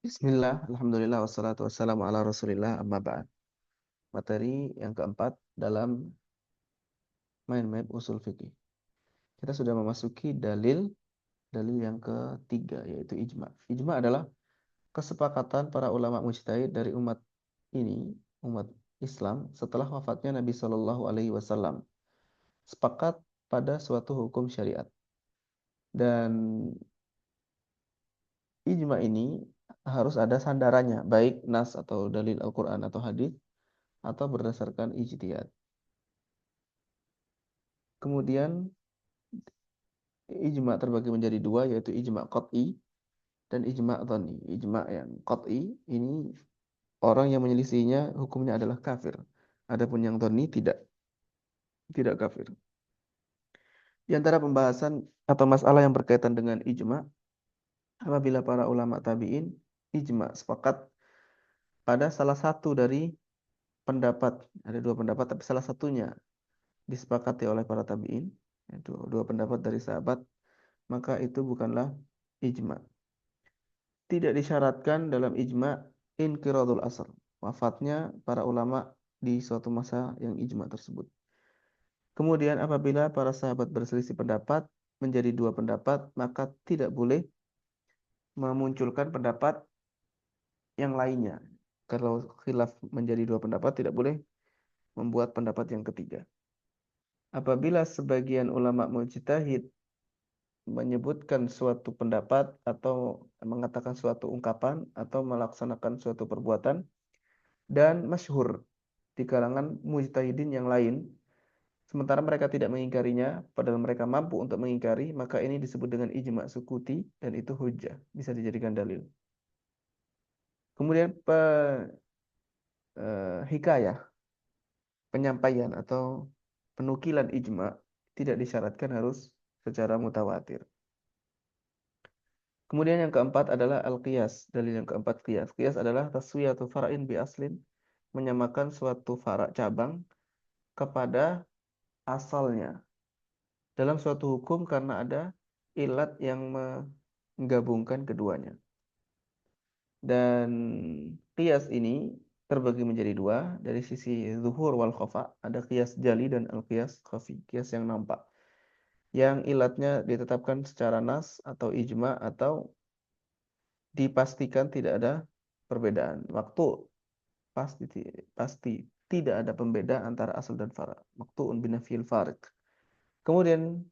Bismillah, Alhamdulillah, wassalatu wassalamu ala Rasulillah, amma ba'd. Materi yang keempat dalam Main Map Usul Fikih. Kita sudah memasuki dalil yang ketiga, yaitu ijma. Ijma adalah kesepakatan para ulama mujtahid dari umat ini, umat Islam, setelah wafatnya Nabi Shallallahu Alaihi Wasallam. Sepakat pada suatu hukum syariat. Dan ijma ini harus ada sandarannya, baik nas atau dalil Al-Quran atau hadis, atau berdasarkan ijtihad. Kemudian ijma terbagi menjadi dua, yaitu ijma qat'i dan ijma dhanni. Ijma yang qat'i ini orang yang menyelisihinya hukumnya adalah kafir. Adapun yang dhanni tidak kafir. Di antara pembahasan atau masalah yang berkaitan dengan ijma, apabila para ulama tabi'in ijma sepakat pada salah satu dari pendapat, ada dua pendapat tapi salah satunya disepakati oleh para tabi'in, yaitu dua pendapat dari sahabat, maka itu bukanlah ijma. Tidak disyaratkan dalam ijma inqiradul asr, wafatnya para ulama di suatu masa yang ijma tersebut. Kemudian apabila para sahabat berselisih pendapat menjadi dua pendapat, maka tidak boleh memunculkan pendapat yang lainnya. Kalau khilaf menjadi dua pendapat, tidak boleh membuat pendapat yang ketiga. Apabila sebagian ulama mujtahid menyebutkan suatu pendapat atau mengatakan suatu ungkapan atau melaksanakan suatu perbuatan dan masyhur di kalangan mujtahidin yang lain, sementara mereka tidak mengingkarinya, padahal mereka mampu untuk mengingkari, maka ini disebut dengan ijma sukuti dan itu hujjah, bisa dijadikan dalil. Kemudian hikayah, penyampaian atau penukilan ijma tidak disyaratkan harus secara mutawatir. Kemudian yang keempat adalah al-qiyas. Dalil yang keempat qiyas. Qiyas adalah taswiyatu fara'in bi aslin, menyamakan suatu fara' cabang kepada asalnya dalam suatu hukum karena ada ilat yang menggabungkan keduanya. Dan qiyas ini terbagi menjadi dua dari sisi zuhur wal khafa, ada qiyas jali dan al-qiyas khafi, qiyas yang nampak. Yang ilatnya ditetapkan secara nas atau ijma atau dipastikan tidak ada perbedaan. Waktu pasti pasti tidak ada pembeda antara asal dan fara. Maqtu'un binafil farid. Kemudian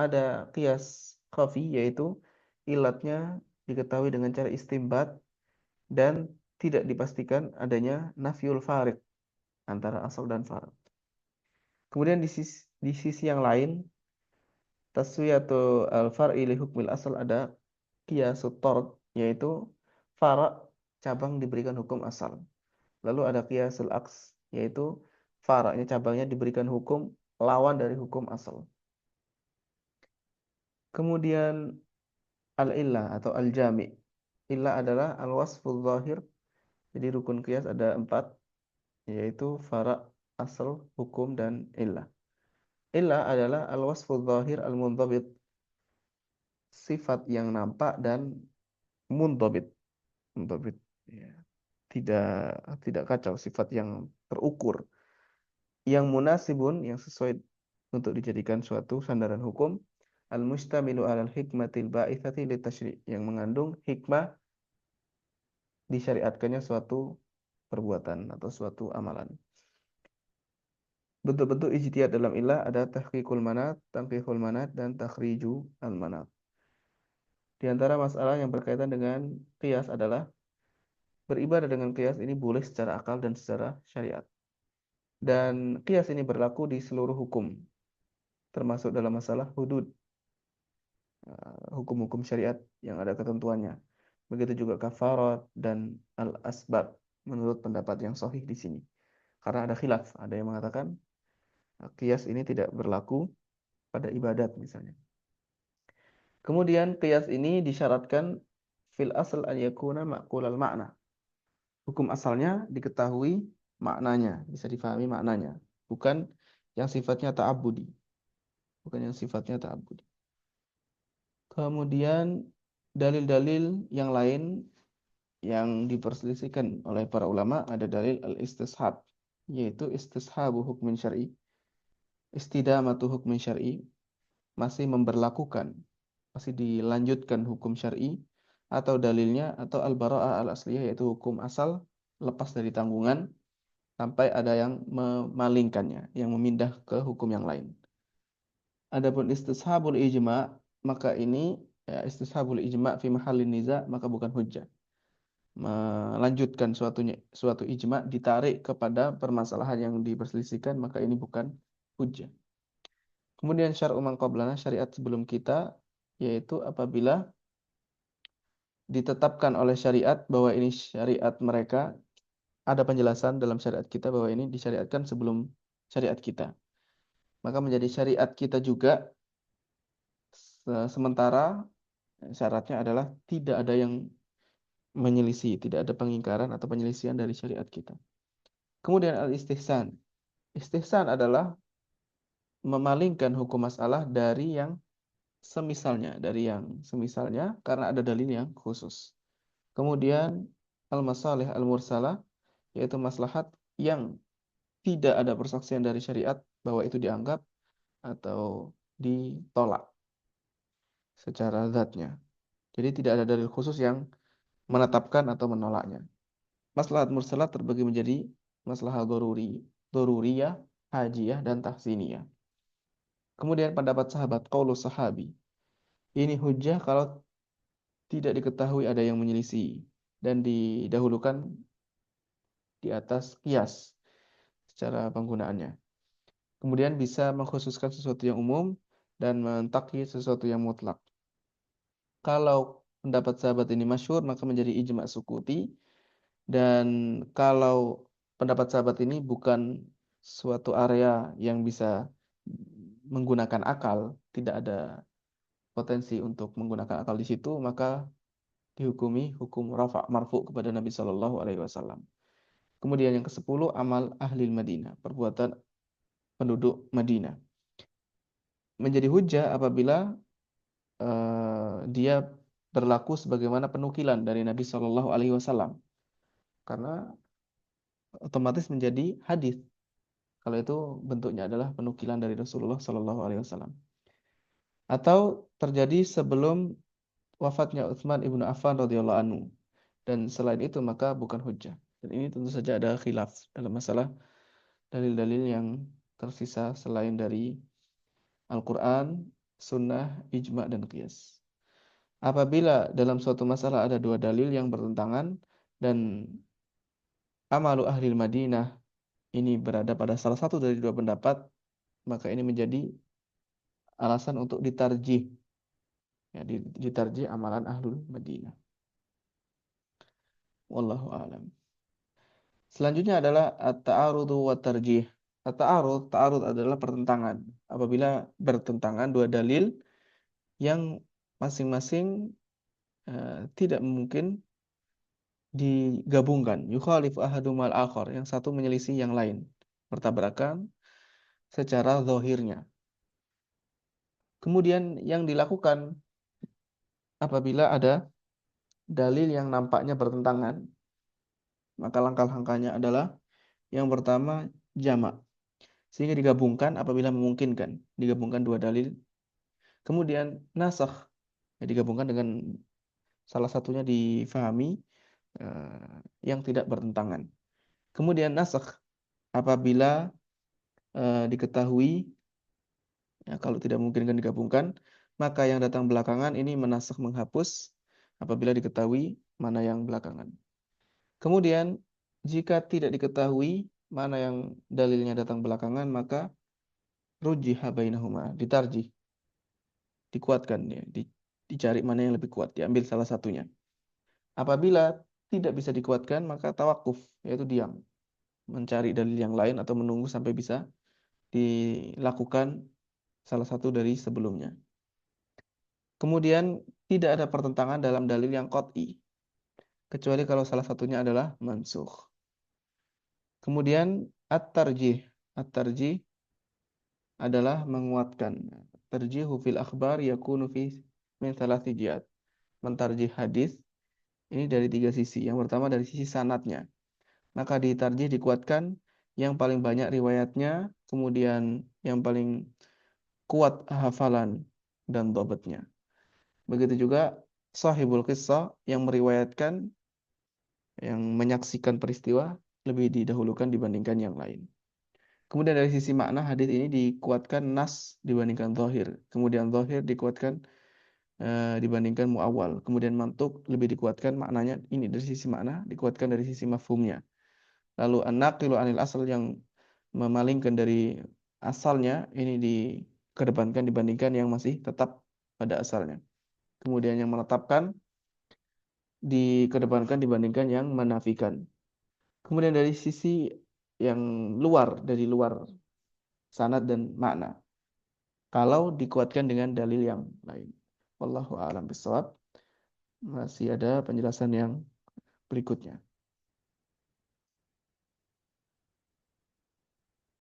ada qiyas khafi, yaitu ilatnya diketahui dengan cara istimbat dan tidak dipastikan adanya nafyul farid antara asal dan fara. Kemudian di sisi yang lain, taswiyatu al-far'i li hukmil asal, ada qiyasut tard, yaitu fara cabang diberikan hukum asal. Lalu ada qiyasul aks, yaitu fara'nya cabangnya diberikan hukum lawan dari hukum asal. Kemudian al-illah atau al-jami'. Illah adalah al-wasful zahir. Jadi rukun qiyas ada 4, yaitu fara', asal, hukum, dan illah. Illah adalah al-wasful zahir al-mundhabit, sifat yang nampak dan mundhabit. Mundhabit, ya. Tidak tidak kacau, sifat yang terukur, yang munasibun, yang sesuai untuk dijadikan suatu sandaran hukum, al-mustamilu alal hikmatil ba'itsati litasyri', yang mengandung hikmah disyariatkannya suatu perbuatan atau suatu amalan. Bentuk-bentuk ijtihad dalam ilah ada tahqiqul manat, tanqihul manat, dan takhriju al-manat. Di antara masalah yang berkaitan dengan qiyas adalah beribadah dengan qiyas ini boleh secara akal dan secara syariat. Dan qiyas ini berlaku di seluruh hukum, termasuk dalam masalah hudud, hukum-hukum syariat yang ada ketentuannya. Begitu juga kafarat dan al-asbab menurut pendapat yang sahih di sini. Karena ada khilaf, ada yang mengatakan qiyas ini tidak berlaku pada ibadat misalnya. Kemudian qiyas ini disyaratkan fil asal an yakuna ma'qulal makna. Hukum asalnya diketahui maknanya, bisa difahami maknanya, bukan yang sifatnya ta'abbudi. Bukan yang sifatnya ta'abbudi. Kemudian dalil-dalil yang lain yang diperselisihkan oleh para ulama ada dalil al-istishab, yaitu istishabu hukmin syar'i, istidamatu hukmin syar'i, masih memberlakukan, masih dilanjutkan hukum syar'i, atau dalilnya atau al-bara'ah al-asliyah, yaitu hukum asal lepas dari tanggungan sampai ada yang memalingkannya, yang memindah ke hukum yang lain. Adapun istishabul ijma', maka ini ya, istishabul ijma' fi mahallin niza', maka bukan hujjah. Melanjutkan suatu ijma' ditarik kepada permasalahan yang diperselisihkan, maka ini bukan hujjah. Kemudian syar'u man qablana, syariat sebelum kita, yaitu apabila ditetapkan oleh syariat bahwa ini syariat mereka, ada penjelasan dalam syariat kita bahwa ini disyariatkan sebelum syariat kita. Maka menjadi syariat kita juga, sementara syaratnya adalah tidak ada yang menyelisih, tidak ada pengingkaran atau penyelisihan dari syariat kita. Kemudian al-istihsan. Istihsan adalah memalingkan hukum masalah dari yang semisalnya karena ada dalil yang khusus. Kemudian al-masalih al-mursalah, yaitu maslahat yang tidak ada persaksian dari syariat bahwa itu dianggap atau ditolak secara zatnya. Jadi tidak ada dalil khusus yang menetapkan atau menolaknya. Maslahat mursalah terbagi menjadi maslahat doruriyah, hajiyah, dan tahsiniyah. Kemudian pendapat sahabat, qaulus sahabi. Ini hujjah kalau tidak diketahui ada yang menyelisih dan didahulukan di atas qiyas secara penggunaannya. Kemudian bisa mengkhususkan sesuatu yang umum dan mentakyid sesuatu yang mutlak. Kalau pendapat sahabat ini masyhur, maka menjadi ijma' sukuti. Dan kalau pendapat sahabat ini bukan suatu area yang bisa menggunakan akal, tidak ada potensi untuk menggunakan akal di situ, maka dihukumi hukum rafa' marfu' kepada Nabi Shallallahu alaihi wasallam. Kemudian yang ke-10, amal ahli Madinah, perbuatan penduduk Madinah. Menjadi hujjah apabila dia berlaku sebagaimana penukilan dari Nabi Shallallahu alaihi wasallam. Karena otomatis menjadi hadis kalau itu bentuknya adalah penukilan dari Rasulullah Shallallahu alaihi wasallam. Atau terjadi sebelum wafatnya Utsman ibnu Affan radhiyallahu anhu. Dan selain itu maka bukan hujjah. Dan ini tentu saja ada khilaf dalam masalah dalil-dalil yang tersisa selain dari Al-Quran, Sunnah, Ijma' dan Qiyas. Apabila dalam suatu masalah ada dua dalil yang bertentangan dan amalu ahli Madinah ini berada pada salah satu dari dua pendapat, maka ini menjadi alasan untuk ditarjih. Ya, ditarjih amalan ahlul Madinah. Wallahu a'lam. Selanjutnya adalah at-ta'arudu wa tarjih. Ta'arud adalah pertentangan. Apabila bertentangan dua dalil yang masing-masing tidak mungkin digabungkan. Yukhalif ahadumal akhar, yang satu menyelisih yang lain, bertabrakan secara zahirnya. Kemudian yang dilakukan apabila ada dalil yang nampaknya bertentangan, maka langkah-langkahnya adalah yang pertama jamak, sehingga digabungkan apabila memungkinkan, digabungkan dua dalil. Kemudian nasakh, ya, digabungkan dengan salah satunya difahami yang tidak bertentangan. Kemudian nasakh apabila diketahui, ya, kalau tidak memungkinkan digabungkan, maka yang datang belakangan ini menasakh, menghapus apabila diketahui mana yang belakangan. Kemudian jika tidak diketahui mana yang dalilnya datang belakangan, maka rujjiha bainahuma, ditarjih, dikuatkan, ya, dicari mana yang lebih kuat, diambil salah satunya. Apabila tidak bisa dikuatkan, maka tawakuf, yaitu diam, mencari dalil yang lain atau menunggu sampai bisa dilakukan salah satu dari sebelumnya. Kemudian tidak ada pertentangan dalam dalil yang qat'i, kecuali kalau salah satunya adalah mansukh. Kemudian at-tarjih. At-tarjih adalah menguatkan. Tarjihu fil akhbar yakunu fi min thalathi jihad. Mentarjih hadis Ini dari tiga sisi. Yang pertama dari sisi sanadnya. Maka ditarjih dikuatkan yang paling banyak riwayatnya, kemudian yang paling kuat hafalan dan dhabatnya. Begitu juga sahibul qissah yang meriwayatkan, yang menyaksikan peristiwa lebih didahulukan dibandingkan yang lain. Kemudian dari sisi makna hadis ini dikuatkan nas dibandingkan zahir. Kemudian zahir dikuatkan dibandingkan muawwal. Kemudian mantuk lebih dikuatkan maknanya ini dari sisi makna, dikuatkan dari sisi mafhumnya. Lalu an-naqilu anil asal yang memalingkan dari asalnya ini dikedepankan dibandingkan yang masih tetap pada asalnya. Kemudian yang menetapkan dikedepankan dibandingkan yang menafikan. Kemudian dari sisi yang luar, dari luar sanad dan makna. Kalau dikuatkan dengan dalil yang lain. Wallahu a'lam bishawab. Masih ada penjelasan yang berikutnya.